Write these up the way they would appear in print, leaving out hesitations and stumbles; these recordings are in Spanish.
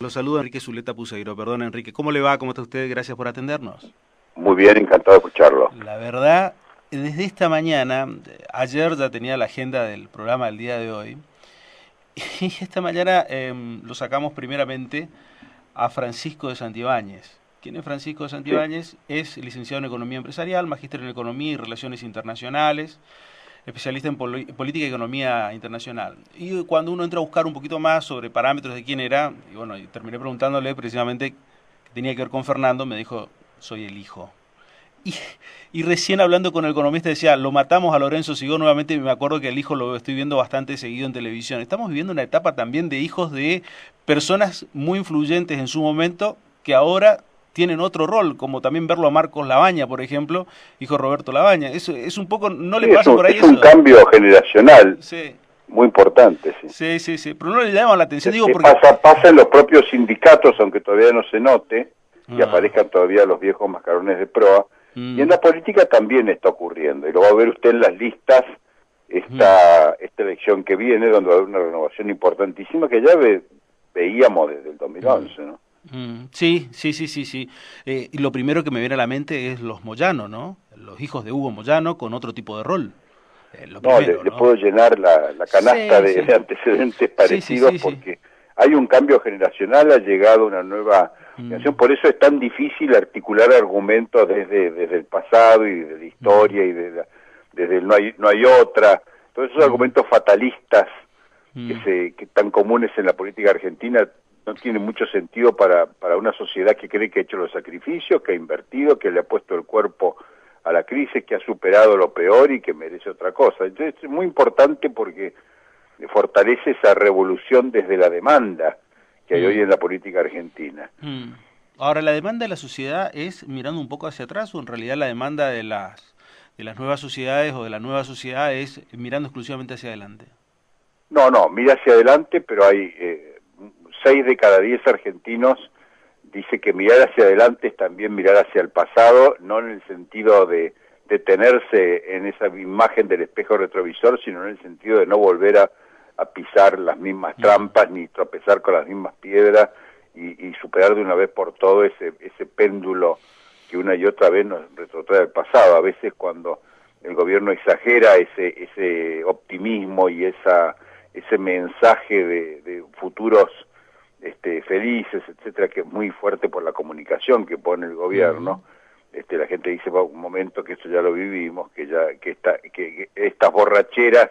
Lo saluda Enrique Zuleta Puseiro. Perdón, Enrique, ¿cómo le va? ¿Cómo está usted? Gracias por atendernos. Muy bien, encantado de escucharlo. La verdad, desde esta mañana, ayer ya tenía la agenda del programa del día de hoy, y esta mañana lo sacamos primeramente a Francisco de Santibáñez. ¿Quién es Francisco de Sí, Santibáñez? Es licenciado en Economía Empresarial, magíster en Economía y Relaciones Internacionales, especialista en política y economía internacional. Y cuando uno entra a buscar un poquito más sobre parámetros de quién era, y bueno, y terminé preguntándole precisamente que tenía que ver con Fernando, me dijo, soy el hijo. Y, y recién hablando con el economista decía, lo matamos a Lorenzo Sigó nuevamente, y me acuerdo que el hijo lo estoy viendo bastante seguido en televisión. Estamos viviendo una etapa también de hijos de personas muy influyentes en su momento que ahora tienen otro rol, como también verlo a Marcos Labaña, por ejemplo, hijo de Roberto Labaña. Eso es un poco, ¿no sí, le pasa por ahí es un eso? cambio generacional Sí, muy importante, sí. sí, pero no le llama la atención, digo, porque... Pasa en los propios sindicatos, aunque todavía no se note, y Ah, aparezcan todavía los viejos mascarones de proa, y en mm, la política también está ocurriendo, y lo va a ver usted en las listas, mm. esta elección que viene, donde va a haber una renovación importantísima que ya veíamos desde el Mm. 2011, ¿no? Sí. Y lo primero que me viene a la mente es los Moyano, ¿no? Los hijos de Hugo Moyano con otro tipo de rol. Lo No, primero, le ¿no? puedo llenar la canasta Sí, sí. de antecedentes Sí, sí, parecidos sí, sí. porque hay un cambio generacional, ha llegado una nueva Mm, generación, por eso es tan difícil articular argumentos desde el pasado y desde la mm, historia y desde el no hay otra, todos esos mm, argumentos fatalistas mm, que tan comunes en la política argentina no tienen mucho sentido para una sociedad que cree que ha hecho los sacrificios, que ha invertido, que le ha puesto el cuerpo a la crisis, que ha superado lo peor y que merece otra cosa. Entonces es muy importante porque fortalece esa revolución desde la demanda que hay hoy mm, en la política argentina. mm. Ahora, ¿la demanda de la sociedad es mirando un poco hacia atrás o en realidad la demanda de las nuevas sociedades o de la nueva sociedad es mirando exclusivamente hacia adelante? No, mira hacia adelante, pero hay 6 de cada 10 argentinos dice que mirar hacia adelante es también mirar hacia el pasado, no en el sentido de detenerse en esa imagen del espejo retrovisor, sino en el sentido de no volver a pisar las mismas Mm, trampas ni tropezar con las mismas piedras y superar de una vez por todo ese péndulo que una y otra vez nos retrotrae al pasado. A veces cuando el gobierno exagera ese optimismo y ese mensaje de futuros felices, etcétera, que es muy fuerte por la comunicación que pone el mm, gobierno. La gente dice, va un momento que esto ya lo vivimos, que estas borracheras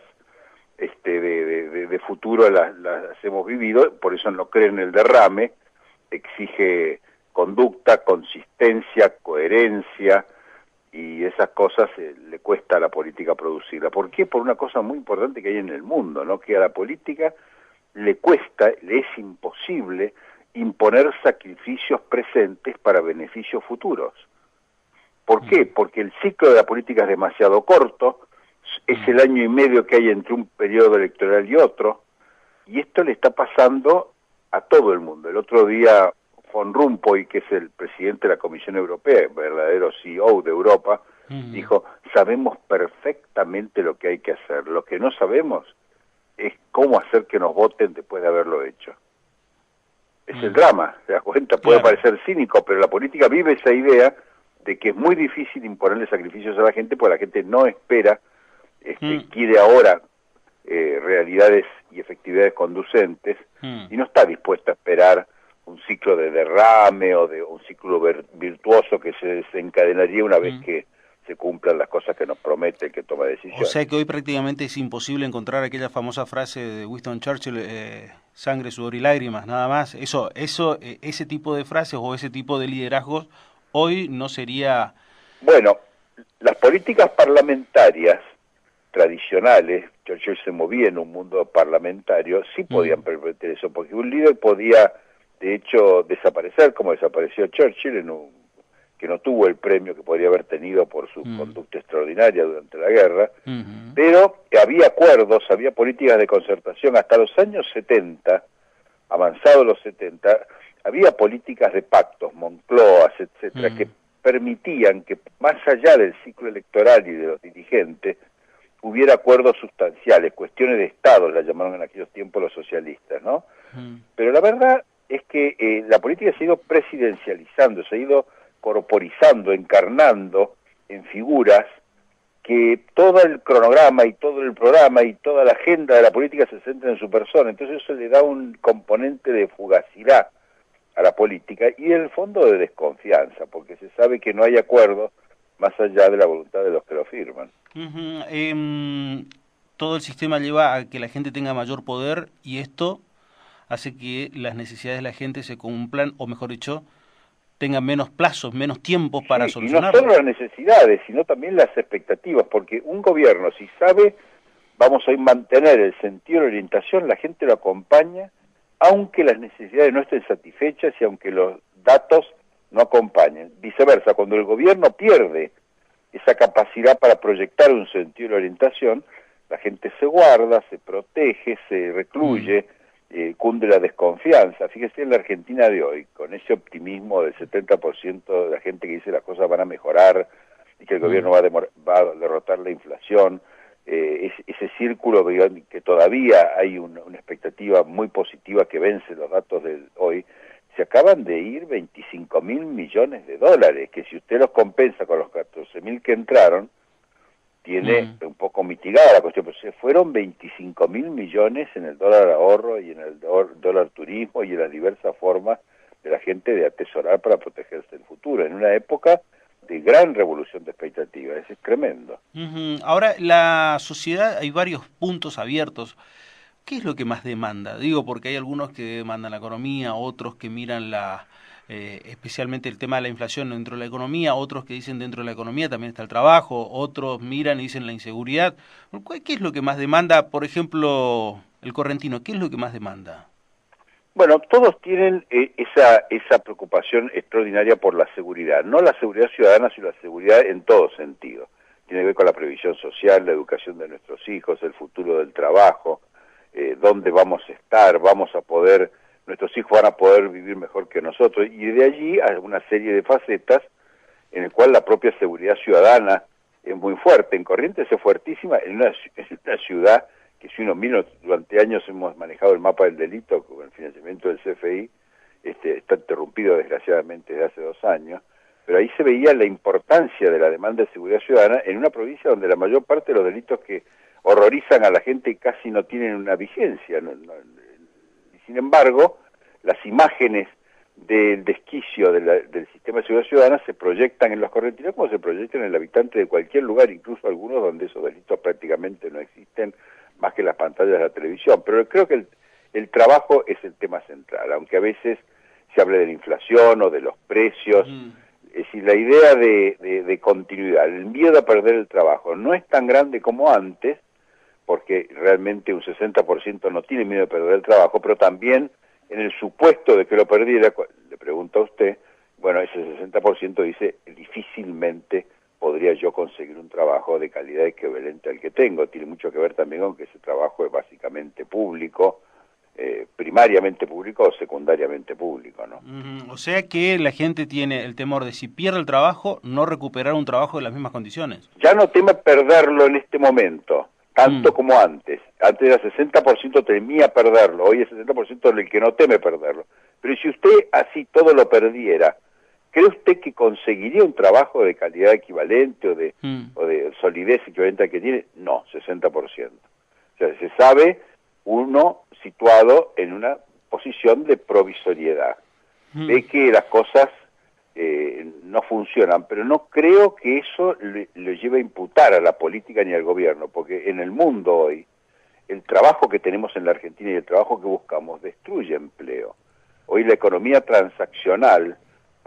de futuro las hemos vivido, por eso no cree en el derrame, exige conducta, consistencia, coherencia, y esas cosas le cuesta a la política producirla. ¿Por qué? Por una cosa muy importante que hay en el mundo, ¿no? Que a la política le cuesta, le es imposible imponer sacrificios presentes para beneficios futuros. ¿Por qué? mm, Porque el ciclo de la política es demasiado corto, es mm, el año y medio que hay entre un periodo electoral y otro, y esto le está pasando a todo el mundo. El otro día Von Rompuy, que es el presidente de la Comisión Europea, el verdadero CEO de Europa, mm, dijo, sabemos perfectamente lo que hay que hacer, lo que no sabemos es cómo hacer que nos voten después de haberlo hecho. Es el mm. drama, ¿te das cuenta? Puede Claro. parecer cínico, pero la política vive esa idea de que es muy difícil imponerle sacrificios a la gente, porque la gente no espera, Mm, quiere ahora realidades y efectividades conducentes, mm. y no está dispuesta a esperar un ciclo de derrame o de un ciclo virtuoso que se desencadenaría una vez Mm. que se cumplan las cosas que nos promete el que toma O sea decisiones. que hoy prácticamente es imposible encontrar aquella famosa frase de Winston Churchill, sangre, sudor y lágrimas, nada más. Ese tipo de frases o ese tipo de liderazgos hoy no sería... Bueno, las políticas parlamentarias tradicionales, Churchill se movía en un mundo parlamentario, sí Mm, podían permitir eso, porque un líder podía, de hecho, desaparecer, como desapareció Churchill, que no tuvo el premio que podría haber tenido por su mm, conducta extraordinaria durante la guerra, mhm, pero había acuerdos, había políticas de concertación hasta los años 70, avanzados los 70, había políticas de pactos, Moncloas, etcétera, que mm, permitían que más allá del ciclo electoral y de los dirigentes, hubiera acuerdos sustanciales, cuestiones de Estado, las llamaron en aquellos tiempos los socialistas, ¿no? mm, Pero la verdad es que la política se ha ido presidencializando, se ha ido corporizando, encarnando en figuras que todo el cronograma y todo el programa y toda la agenda de la política se centra en su persona. Entonces eso le da un componente de fugacidad a la política y en el fondo de desconfianza, porque se sabe que no hay acuerdo más allá de la voluntad de los que lo firman. Todo el sistema lleva a que la gente tenga mayor poder y esto hace que las necesidades de la gente se cumplan, o mejor dicho, tengan menos plazos, menos tiempos para Sí, y no solucionarlo. solo las necesidades, sino también las expectativas, porque un gobierno, si sabe, vamos a mantener el sentido de orientación, la gente lo acompaña, aunque las necesidades no estén satisfechas y aunque los datos no acompañen. Viceversa, cuando el gobierno pierde esa capacidad para proyectar un sentido de orientación, la gente se guarda, se protege, se recluye, cunde la desconfianza. Fíjese en la Argentina de hoy, con ese optimismo del 70% de la gente que dice las cosas van a mejorar y que el gobierno va a derrotar la inflación, ese círculo que todavía hay una expectativa muy positiva que vence los datos de hoy. Se acaban de ir 25.000 millones de dólares, que si usted los compensa con los 14.000 que entraron, tiene un poco mitigada la cuestión, pero se fueron 25.000 millones en el dólar ahorro y en el dólar turismo y en las diversas formas de la gente de atesorar para protegerse del futuro, en una época de gran revolución de expectativas. Es tremendo. Ahora, la sociedad, hay varios puntos abiertos. ¿Qué es lo que más demanda? Digo, porque hay algunos que demandan la economía, otros que miran especialmente el tema de la inflación dentro de la economía, otros que dicen dentro de la economía también está el trabajo, otros miran y dicen la inseguridad. ¿Qué es lo que más demanda? Por ejemplo, el correntino, ¿qué es lo que más demanda? Bueno, todos tienen esa preocupación extraordinaria por la seguridad, no la seguridad ciudadana, sino la seguridad en todo sentido. Tiene que ver con la previsión social, la educación de nuestros hijos, el futuro del trabajo, dónde vamos a estar, nuestros hijos van a poder vivir mejor que nosotros, y de allí hay una serie de facetas en el cual la propia seguridad ciudadana es muy fuerte. En Corrientes es fuertísima, en una ciudad que si uno mira, durante años hemos manejado el mapa del delito con el financiamiento del CFI, está interrumpido desgraciadamente desde hace 2 años, pero ahí se veía la importancia de la demanda de seguridad ciudadana en una provincia donde la mayor parte de los delitos que horrorizan a la gente casi no tienen una vigencia. Sin embargo, las imágenes del desquicio del sistema de seguridad ciudadana se proyectan en los correntinos como se proyectan en el habitante de cualquier lugar, incluso algunos donde esos delitos prácticamente no existen, más que las pantallas de la televisión. Pero creo que el trabajo es el tema central, aunque a veces se hable de la inflación o de los precios. Es decir, la idea de continuidad, el miedo a perder el trabajo no es tan grande como antes, porque realmente un 60% no tiene miedo de perder el trabajo, pero también en el supuesto de que lo perdiera, le pregunta a usted, bueno, ese 60% dice, difícilmente podría yo conseguir un trabajo de calidad equivalente al que tengo. Tiene mucho que ver también con que ese trabajo es básicamente público, primariamente público o secundariamente público, ¿no? O sea que la gente tiene el temor de si pierde el trabajo, no recuperar un trabajo de las mismas condiciones. Ya no teme perderlo en este momento, tanto como antes. Antes era 60% temía perderlo, hoy es 60% el que no teme perderlo. Pero si usted así todo lo perdiera, ¿cree usted que conseguiría un trabajo de calidad equivalente o de solidez equivalente al que tiene? No, 60%. O sea, se sabe uno situado en una posición de provisoriedad. Ve que las cosas no funcionan, pero no creo que eso le lleve a imputar a la política ni al gobierno, porque en el mundo hoy, el trabajo que tenemos en la Argentina y el trabajo que buscamos destruye empleo. Hoy la economía transaccional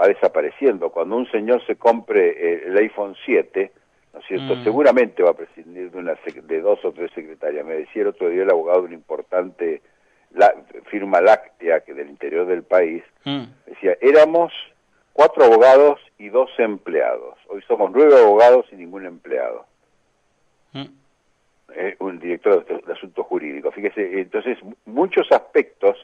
va desapareciendo. Cuando un señor se compre el iPhone 7, ¿no es cierto? Seguramente va a prescindir de 2 o 3 secretarias. Me decía el otro día el abogado de una importante firma láctea que del interior del país, decía, éramos 4 abogados y 2 empleados. Hoy somos 9 abogados y ningún empleado. Un director de asuntos jurídicos. Fíjese, entonces muchos aspectos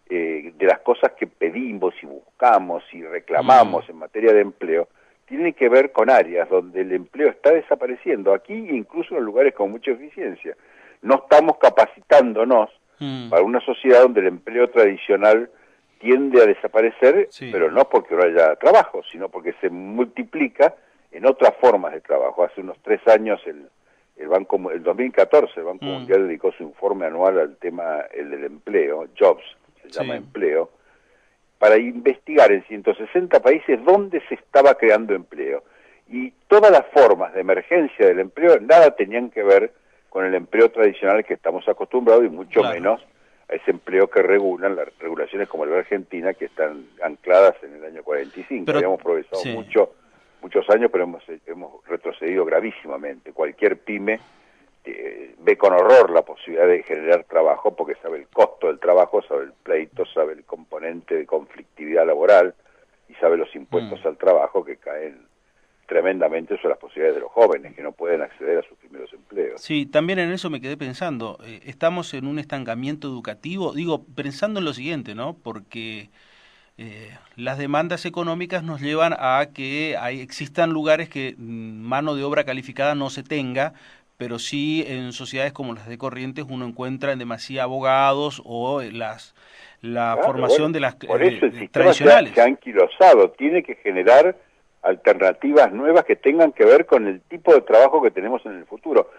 de las cosas que pedimos y buscamos y reclamamos en materia de empleo tienen que ver con áreas donde el empleo está desapareciendo, aquí incluso en lugares con mucha eficiencia. No estamos capacitándonos para una sociedad donde el empleo tradicional tiende a desaparecer, Sí. pero no porque no haya trabajo, sino porque se multiplica en otras formas de trabajo. Hace unos 3 años el 2014 el Banco Mundial dedicó su informe anual al tema el del empleo, Jobs, se llama empleo, para investigar en 160 países dónde se estaba creando empleo. Y todas las formas de emergencia del empleo nada tenían que ver con el empleo tradicional que estamos acostumbrados y mucho menos a ese empleo que regulan las regulaciones como la de Argentina, que están ancladas en el año 45. Pero, habíamos progresado muchos años, pero hemos retrocedido gravísimamente. Cualquier pyme ve con horror la posibilidad de generar trabajo porque sabe el costo del trabajo, sabe el pleito, sabe el componente de conflictividad laboral y sabe los impuestos al trabajo que caen tremendamente sobre las posibilidades de los jóvenes que no pueden acceder a sus primeros empleos. Sí, también en eso me quedé pensando, estamos en un estancamiento educativo, digo, pensando en lo siguiente, ¿no? Porque las demandas económicas nos llevan a que existan lugares que mano de obra calificada no se tenga, pero sí en sociedades como las de Corrientes uno encuentra en demasía abogados o la formación de las por eso el sistema tradicionales. se ha anquilosado, tiene que generar alternativas nuevas que tengan que ver con el tipo de trabajo que tenemos en el futuro.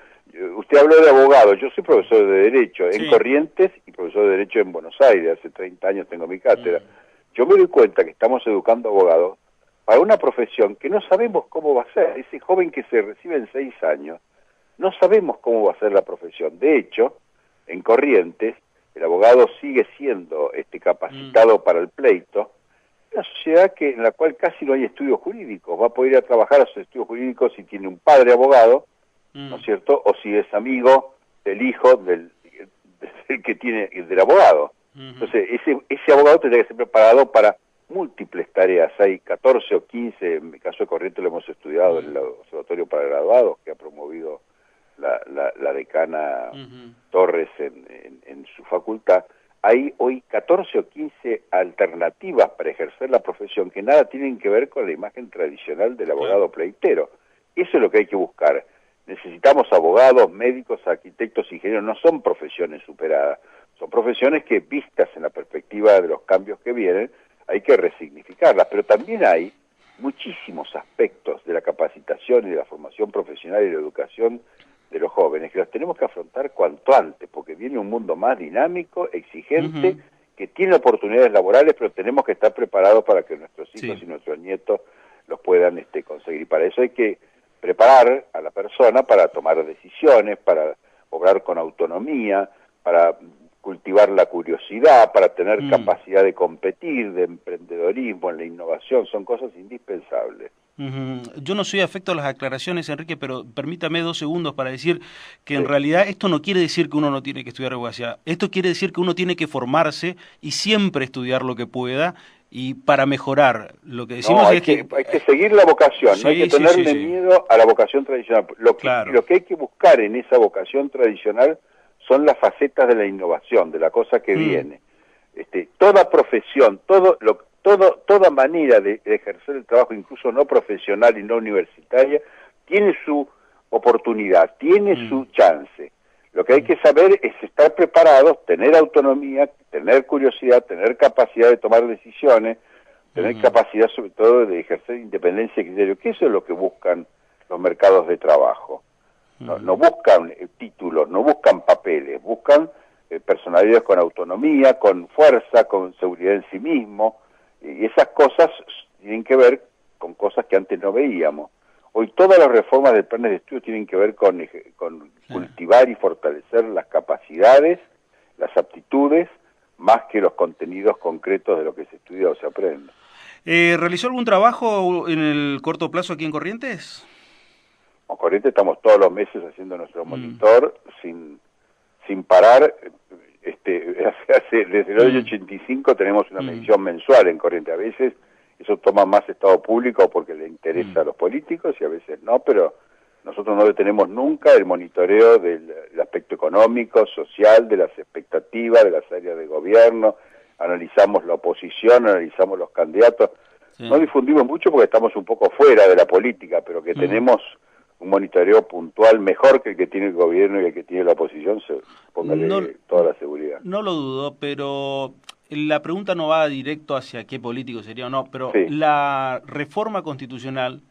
Usted habló de abogado, yo soy profesor de Derecho en Corrientes y profesor de Derecho en Buenos Aires, hace 30 años tengo mi cátedra. Yo me doy cuenta que estamos educando abogados para una profesión que no sabemos cómo va a ser. Ese joven que se recibe en 6 años, no sabemos cómo va a ser la profesión. De hecho, en Corrientes, el abogado sigue siendo capacitado para el pleito, una sociedad en la cual casi no hay estudios jurídicos. Va a poder ir a trabajar a sus estudios jurídicos si tiene un padre abogado, ¿no es cierto? O si es amigo del hijo del que tiene del abogado. Entonces, ese abogado tendría que ser preparado para múltiples tareas. Hay 14 o 15, en mi caso de Corrientes lo hemos estudiado en el Observatorio para Graduados, que ha promovido la decana Torres en su facultad. Hay hoy 14 o 15 alternativas para ejercer la profesión que nada tienen que ver con la imagen tradicional del abogado pleitero. Eso es lo que hay que buscar. Necesitamos abogados, médicos, arquitectos, ingenieros. No son profesiones superadas, son profesiones que, vistas en la perspectiva de los cambios que vienen, hay que resignificarlas. Pero también hay muchísimos aspectos de la capacitación y de la formación profesional y de la educación de los jóvenes que los tenemos que afrontar cuanto antes, porque viene un mundo más dinámico, exigente, que tiene oportunidades laborales, pero tenemos que estar preparados para que nuestros hijos y nuestros nietos los puedan conseguir. Y para eso hay que preparar a la persona para tomar decisiones, para obrar con autonomía, para cultivar la curiosidad, para tener capacidad de competir, de emprendedorismo, en la innovación. Son cosas indispensables. Yo no soy afecto a las aclaraciones, Enrique, pero permítame 2 segundos para decir que en realidad esto no quiere decir que uno no tiene que estudiar abogacía. Esto quiere decir que uno tiene que formarse y siempre estudiar lo que pueda y para mejorar. Lo que decimos hay que seguir la vocación, no hay que tenerle miedo a la vocación tradicional. Lo que hay que buscar en esa vocación tradicional son las facetas de la innovación, de la cosa que viene. Toda profesión, toda manera de ejercer el trabajo, incluso no profesional y no universitaria, tiene su oportunidad, tiene su chance. Lo que hay que saber es estar preparados, tener autonomía, tener curiosidad, tener capacidad de tomar decisiones, tener capacidad sobre todo de ejercer independencia de criterio, que eso es lo que buscan los mercados de trabajo. No buscan títulos, no buscan papeles, buscan personalidades con autonomía, con fuerza, con seguridad en sí mismo, y esas cosas tienen que ver con cosas que antes no veíamos. Hoy todas las reformas del plan de estudio tienen que ver con cultivar y fortalecer las capacidades, las aptitudes, más que los contenidos concretos de lo que se estudia o se aprende. ¿Realizó algún trabajo en el corto plazo aquí en Corrientes? En Corrientes estamos todos los meses haciendo nuestro monitor sin parar. Desde el año 85 tenemos una medición mensual en Corrientes. A veces eso toma más estado público porque le interesa a los políticos y a veces no, pero nosotros no detenemos nunca el monitoreo del aspecto económico, social, de las expectativas, de las áreas de gobierno, analizamos la oposición, analizamos los candidatos. No difundimos mucho porque estamos un poco fuera de la política, pero que tenemos un monitoreo puntual mejor que el que tiene el gobierno y el que tiene la oposición, póngale toda la seguridad. No lo dudo, pero la pregunta no va directo hacia qué político sería o no, pero Sí. la reforma constitucional,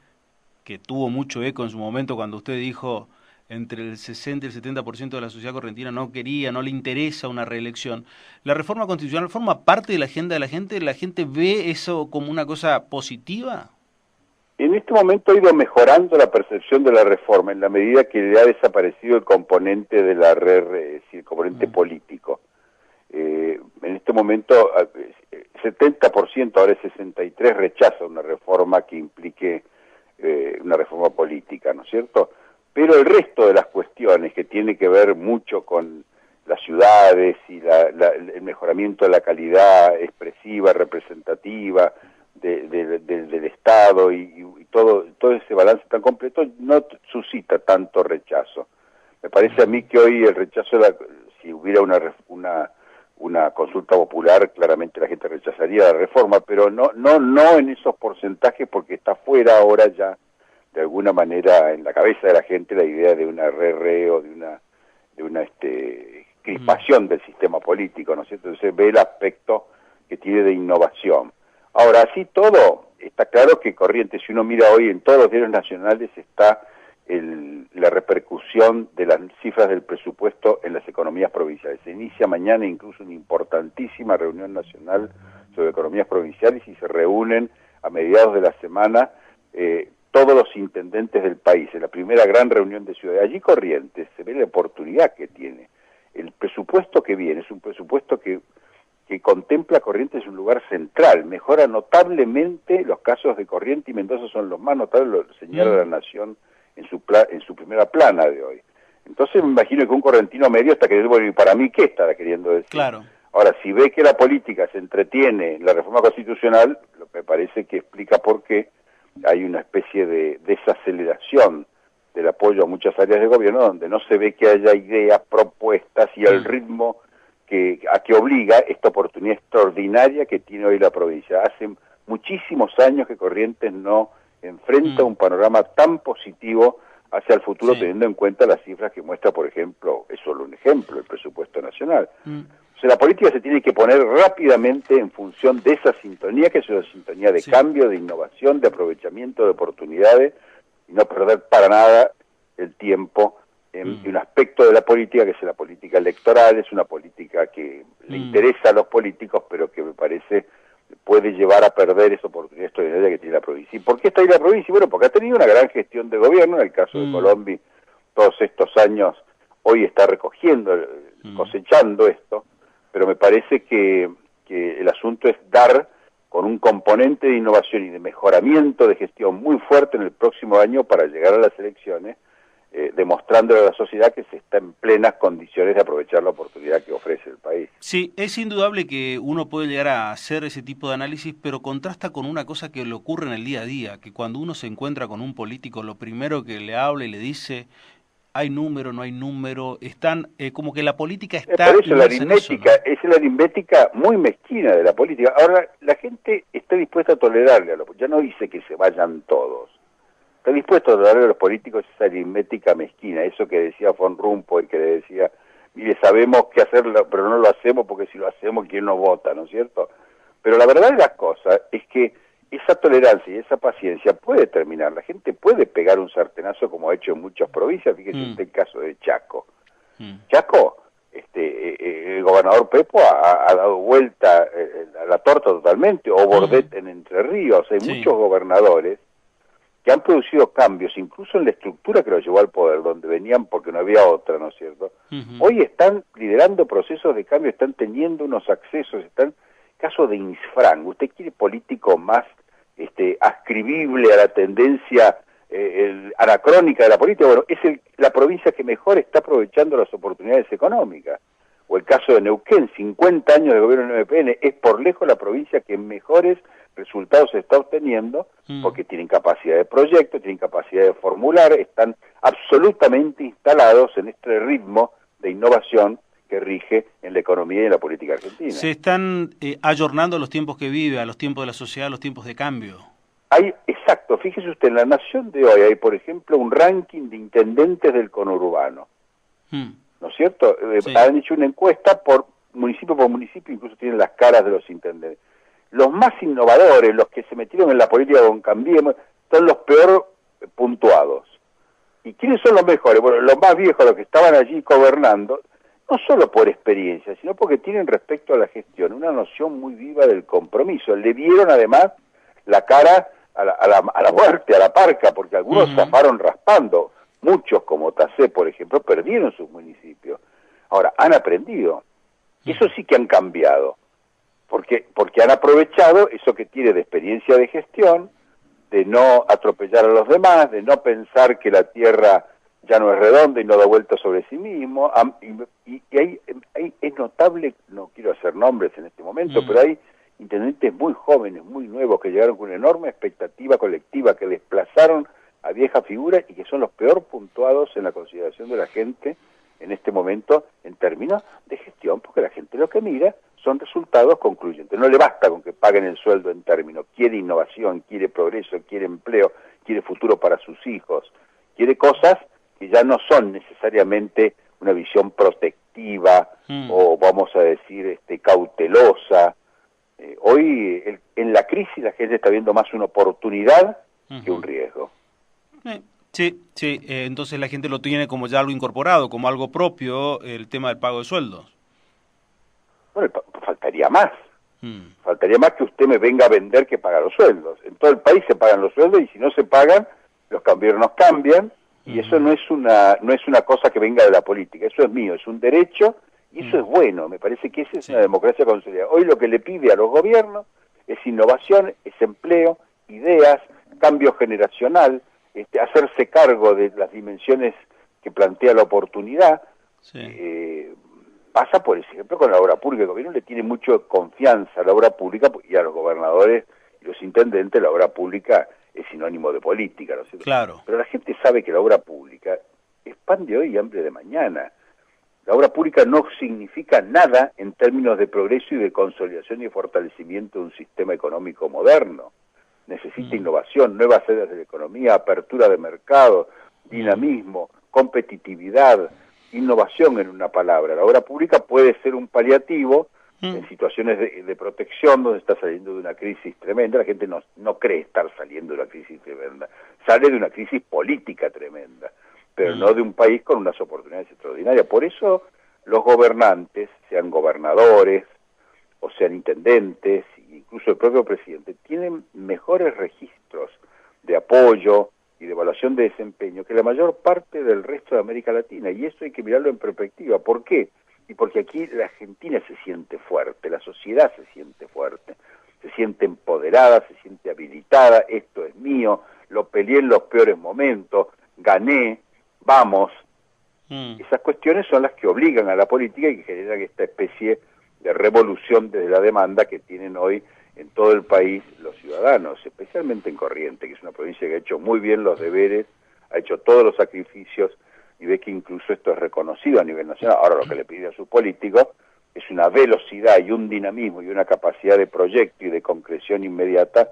que tuvo mucho eco en su momento cuando usted dijo entre el 60 y el 70% de la sociedad correntina no quería, no le interesa una reelección, ¿la reforma constitucional forma parte de la agenda de la gente? ¿La gente ve eso como una cosa positiva? En este momento ha ido mejorando la percepción de la reforma en la medida que le ha desaparecido el componente de la es decir, el componente político. En este momento 70%, ahora es 63%, rechaza una reforma que implique una reforma política, ¿no es cierto? Pero el resto de las cuestiones que tiene que ver mucho con las ciudades y el mejoramiento de la calidad expresiva, representativa del Estado y todo ese balance tan completo no suscita tanto rechazo. Me parece a mí que hoy el rechazo, si hubiera una consulta popular, claramente la gente rechazaría la reforma, pero no en esos porcentajes, porque está fuera ahora ya de alguna manera en la cabeza de la gente la idea de una o de una crispación del sistema político, ¿no es cierto? Entonces ve el aspecto que tiene de innovación. Ahora, así todo, está claro que Corrientes, si uno mira hoy en todos los diarios nacionales, está la repercusión de las cifras del presupuesto en las economías provinciales. Se inicia mañana incluso una importantísima reunión nacional sobre economías provinciales y se reúnen a mediados de la semana todos los intendentes del país. En la primera gran reunión de ciudad. Allí Corrientes se ve la oportunidad que tiene. El presupuesto que viene es un presupuesto que contempla Corrientes en un lugar central, mejora notablemente. Los casos de Corrientes y Mendoza son los más notables, lo señala la Nación en su primera plana de hoy. Entonces me imagino que un correntino medio está queriendo, bueno, ¿y para mí qué estará queriendo decir? Claro. Ahora, si ve que la política se entretiene en la reforma constitucional, lo que me parece que explica por qué hay una especie de desaceleración del apoyo a muchas áreas de gobierno donde no se ve que haya ideas, propuestas y el ritmo a que obliga esta oportunidad extraordinaria que tiene hoy la provincia. Hace muchísimos años que Corrientes no enfrenta un panorama tan positivo hacia el futuro, teniendo en cuenta las cifras que muestra, por ejemplo, es solo un ejemplo, el presupuesto nacional. O sea, la política se tiene que poner rápidamente en función de esa sintonía, que es una sintonía de cambio, de innovación, de aprovechamiento de oportunidades, y no perder para nada el tiempo en un aspecto de la política, que es la política electoral. Es una política que le interesa a los políticos, pero que me parece puede llevar a perder esa oportunidad extraordinaria que tiene la provincia. ¿Y por qué está ahí la provincia? Bueno, porque ha tenido una gran gestión de gobierno. En el caso de Colombia, todos estos años, hoy está recogiendo, cosechando esto, pero me parece que el asunto es dar con un componente de innovación y de mejoramiento de gestión muy fuerte en el próximo año para llegar a las elecciones, demostrándole a la sociedad que se está en plenas condiciones de aprovechar la oportunidad que ofrece el país. Sí, es indudable que uno puede llegar a hacer ese tipo de análisis, pero contrasta con una cosa que le ocurre en el día a día, que cuando uno se encuentra con un político, lo primero que le habla y le dice, hay número, no hay número, están como que la política está por eso la aritmética, ¿no? Es la aritmética muy mezquina de la política. Ahora, la gente está dispuesta a tolerarle, ya no dice que se vayan todos. Está dispuesto a tolerarle a los políticos esa aritmética mezquina, eso que decía Von Rumpoy, que le decía, mire, sabemos qué hacerlo, pero no lo hacemos porque si lo hacemos, ¿quién nos vota?, ¿no es cierto? Pero la verdad de las cosas es que esa tolerancia y esa paciencia puede terminar. La gente puede pegar un sartenazo como ha hecho en muchas provincias. Fíjese usted el caso de Chaco. Chaco, el gobernador Pepo ha dado vuelta a la torta totalmente, o Bordet en Entre Ríos. Hay muchos gobernadores que han producido cambios, incluso en la estructura que los llevó al poder, donde venían porque no había otra, ¿no es cierto? Hoy están liderando procesos de cambio, están teniendo unos accesos, caso de Insfrang. ¿Usted quiere político más ascribible a la tendencia anacrónica de la política? Bueno, es la provincia que mejor está aprovechando las oportunidades económicas. O el caso de Neuquén, 50 años de gobierno del MPN, es por lejos la provincia que mejores resultados se está obteniendo, porque tienen capacidad de proyecto, tienen capacidad de formular, están absolutamente instalados en este ritmo de innovación que rige en la economía y en la política argentina. Se están ayornando a los tiempos que vive, a los tiempos de la sociedad, a los tiempos de cambio. Exacto, fíjese usted, en La Nación de hoy hay, por ejemplo, un ranking de intendentes del conurbano, ¿no es cierto? Han hecho una encuesta por municipio por municipio incluso tienen las caras de los intendentes. Los más innovadores, los que se metieron en la política con Cambiemos, son los peor puntuados. ¿Y quiénes son los mejores? Bueno, los más viejos, los que estaban allí gobernando, no solo por experiencia, sino porque tienen respecto a la gestión una noción muy viva del compromiso. Le dieron además la cara a la muerte, a la parca, porque algunos zafaron raspando. Muchos, como Tacé, por ejemplo, perdieron sus municipios. Ahora, han aprendido. Eso sí que han cambiado. Porque han aprovechado eso que tiene de experiencia de gestión, de no atropellar a los demás, de no pensar que la tierra ya no es redonda y no da vuelta sobre sí mismo. Y ahí es notable, no quiero hacer nombres en este momento, pero hay intendentes muy jóvenes, muy nuevos, que llegaron con una enorme expectativa colectiva, que desplazaron a vieja figura y que son los peor puntuados en la consideración de la gente en este momento en términos de gestión, porque la gente lo que mira son resultados concluyentes. No le basta con que paguen el sueldo en términos, quiere innovación, quiere progreso, quiere empleo, quiere futuro para sus hijos, quiere cosas que ya no son necesariamente una visión protectiva o vamos a decir cautelosa. Hoy en la crisis la gente está viendo más una oportunidad que un riesgo. Sí, entonces la gente lo tiene como ya algo incorporado, como algo propio, el tema del pago de sueldos. Bueno, faltaría más. Faltaría más que usted me venga a vender que paga los sueldos. En todo el país se pagan los sueldos y si no se pagan, los gobiernos cambian y eso no es una cosa que venga de la política, eso es mío, es un derecho y eso es bueno. Me parece que esa es una democracia consolidada. Hoy lo que le pide a los gobiernos es innovación, es empleo, ideas, cambio generacional, hacerse cargo de las dimensiones que plantea la oportunidad. Pasa, por ejemplo, con la obra pública. El gobierno le tiene mucha confianza a la obra pública y a los gobernadores y los intendentes. La obra pública es sinónimo de política, ¿no es cierto? Claro. Pero la gente sabe que la obra pública es pan de hoy y hambre de mañana. La obra pública no significa nada en términos de progreso y de consolidación y de fortalecimiento de un sistema económico moderno. Necesita innovación, nuevas áreas de la economía, apertura de mercado, dinamismo, competitividad, innovación en una palabra. La obra pública puede ser un paliativo en situaciones de protección donde está saliendo de una crisis tremenda. La gente no cree estar saliendo de una crisis tremenda. Sale de una crisis política tremenda, pero no de un país con unas oportunidades extraordinarias. Por eso los gobernantes, sean gobernadores o sean intendentes, incluso el propio presidente, tienen mejores registros de apoyo y de evaluación de desempeño que la mayor parte del resto de América Latina, y eso hay que mirarlo en perspectiva. ¿Por qué? Y porque aquí la Argentina se siente fuerte, la sociedad se siente fuerte, se siente empoderada, se siente habilitada, esto es mío, lo peleé en los peores momentos, gané, vamos. Esas cuestiones son las que obligan a la política y que generan esta especie de revolución desde la demanda que tienen hoy en todo el país los ciudadanos, especialmente en Corrientes, que es una provincia que ha hecho muy bien los deberes, ha hecho todos los sacrificios y ve que incluso esto es reconocido a nivel nacional. Ahora lo que le pide a sus políticos es una velocidad y un dinamismo y una capacidad de proyecto y de concreción inmediata,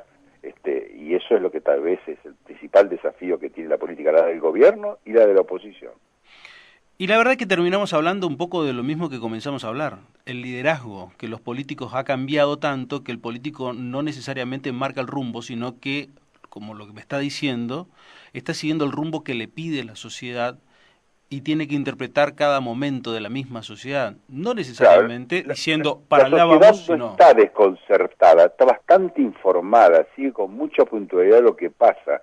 y eso es lo que tal vez es el principal desafío que tiene la política, la del gobierno y la de la oposición. Y la verdad es que terminamos hablando un poco de lo mismo que comenzamos a hablar, el liderazgo, que los políticos ha cambiado tanto que el político no necesariamente marca el rumbo, sino que, como lo que me está diciendo, está siguiendo el rumbo que le pide la sociedad y tiene que interpretar cada momento de la misma sociedad, no necesariamente diciendo para allá vamos, La sociedad no está desconcertada, está bastante informada, sigue con mucha puntualidad lo que pasa.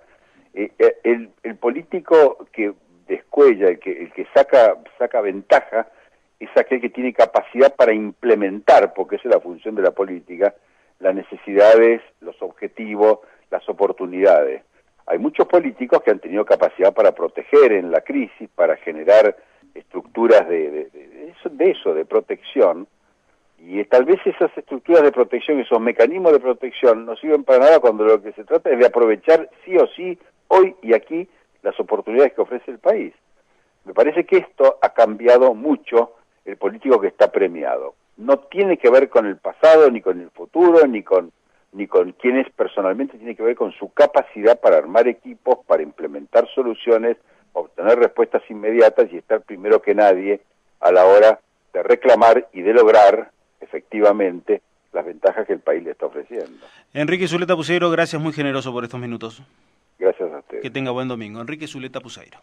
El político que descuella, el que saca ventaja, es aquel que tiene capacidad para implementar, porque esa es la función de la política, las necesidades, los objetivos, las oportunidades. Hay muchos políticos que han tenido capacidad para proteger en la crisis, para generar estructuras de protección, y tal vez esas estructuras de protección, esos mecanismos de protección no sirven para nada cuando lo que se trata es de aprovechar sí o sí, hoy y aquí, las oportunidades que ofrece el país. Me parece que esto ha cambiado mucho el político que está premiado. No tiene que ver con el pasado, ni con el futuro, ni con quién es personalmente, tiene que ver con su capacidad para armar equipos, para implementar soluciones, obtener respuestas inmediatas y estar primero que nadie a la hora reclamar y de lograr efectivamente las ventajas que el país le está ofreciendo. Enrique Zuleta Puseiro, gracias, muy generoso por estos minutos. Gracias a ustedes. Que tenga buen domingo. Enrique Zuleta Puseiro.